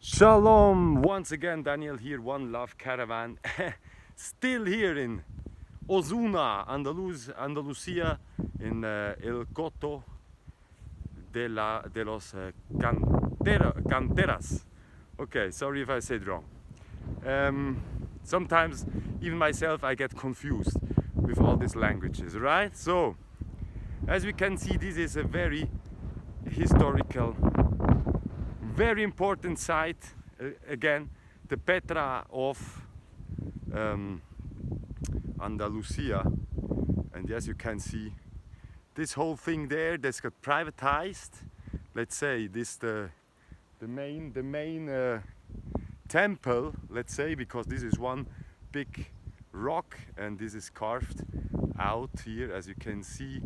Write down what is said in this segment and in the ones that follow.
Shalom! Once again, Daniel here, One Love Caravan. Still here in Osuna, Andalusia, in el Coto de los canteras. Okay, sorry if I said wrong. Sometimes, even myself, I get confused with all these languages, right? So, as we can see, this is a very historical, very important site. Again, the Petra of Andalusia, and as you can see, this whole thing there that's got privatized. Let's say this the main temple. Let's say, because this is one big rock and this is carved out here, as you can see,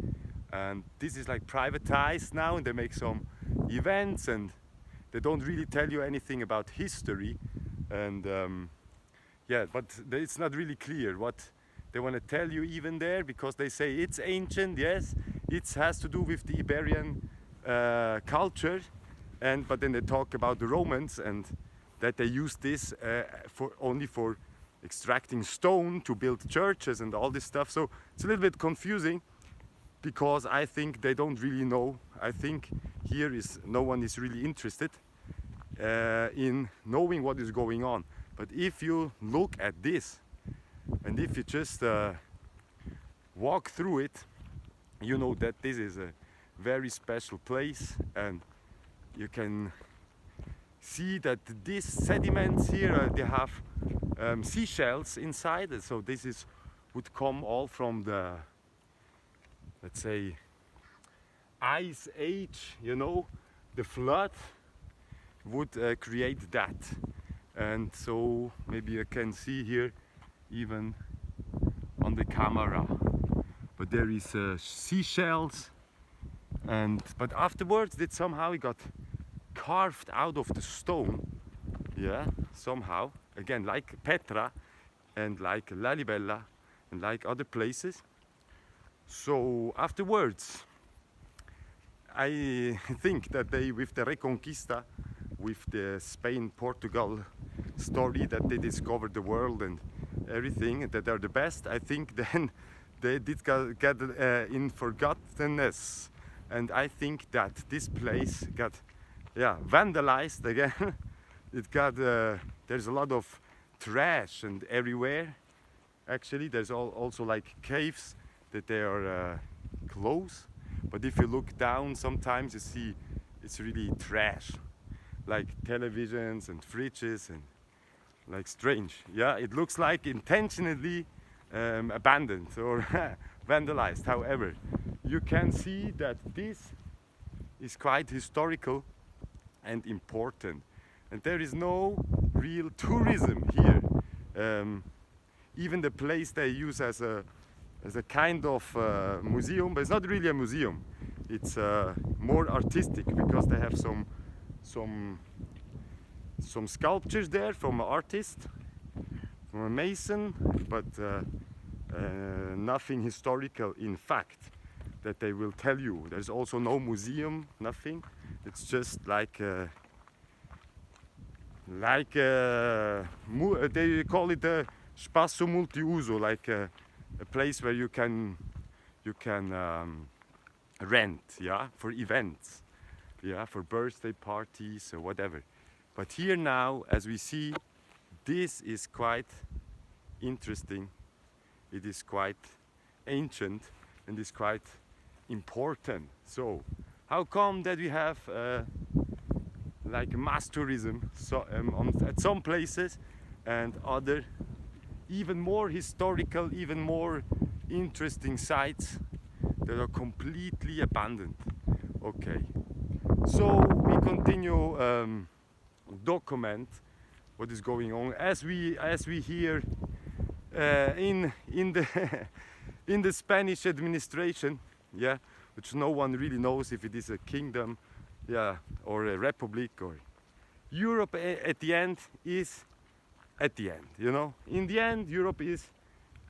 and this is like privatized now, and they make some events and they don't really tell you anything about history, and yeah, but it's not really clear what they want to tell you even there, because they say it's ancient. Yes, it has to do with the Iberian culture, but then they talk about the Romans and that they used this only for extracting stone to build churches and all this stuff. So it's a little bit confusing, because I think they don't really know. I think here is no one is really interested in knowing what is going on. But if you look at this, and if you just walk through it, you know that this is a very special place, and you can see that these sediments here, they have seashells inside, and so this would come all from the, let's say, ice age, you know, the flood would create that. And so maybe you can see here even on the camera, but there is seashells, but afterwards that somehow it got carved out of the stone, yeah, somehow, again, like Petra and like Lalibela and like other places. So afterwards, I think that they, with the Reconquista, with the Spain-Portugal story, that they discovered the world and everything, that they're the best, I think then they did get in forgottenness. And I think that this place got, yeah, vandalized again. It got, there's a lot of trash and everywhere. Actually, there's also like caves that they are closed. But if you look down, sometimes you see it's really trash, like televisions and fridges and like strange. Yeah, it looks like intentionally abandoned or vandalized. However, you can see that this is quite historical and important, and there is no real tourism here. Even the place they use as a kind of museum, but it's not really a museum. It's more artistic, because they have some sculptures there from an artist, from a mason, but nothing historical in fact that they will tell you. There's also no museum, nothing. It's just like they call it a spazo multiuso, like a place where you can rent, yeah, for events, yeah, for birthday parties or whatever. But here now, as we see, this is quite interesting. It is quite ancient and is quite important. So how come that we have like mass tourism at some places, and other even more historical, even more interesting sites that are completely abandoned? Okay, so we continue document what is going on as we hear in the in the Spanish administration, yeah, which no one really knows if it is a kingdom, yeah, or a republic, or Europe at the end is at the end, you know. In the end, Europe is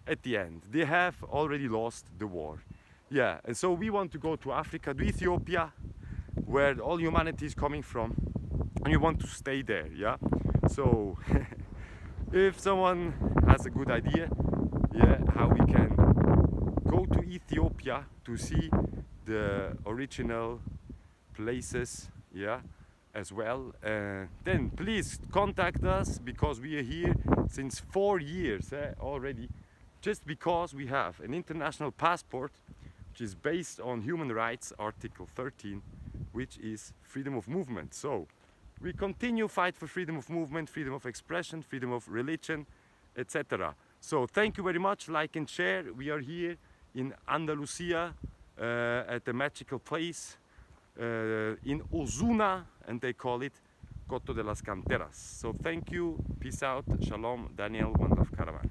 at the end. They have already lost the war. Yeah, and so we want to go to Africa, to Ethiopia, where all humanity is coming from. and you want to stay there, yeah. So if someone has a good idea, yeah, how we can go to Ethiopia to see the original places, yeah, as well, then please contact us, because we are here since 4 years already, just because we have an international passport which is based on human rights, Article 13, which is freedom of movement. So we continue fight for freedom of movement, freedom of expression, freedom of religion, etc. So thank you very much, like and share. We are here in Andalusia at the magical place in Osuna, and they call it Coto de las Canteras. So thank you, peace out, shalom, Daniel, One Love Caravan.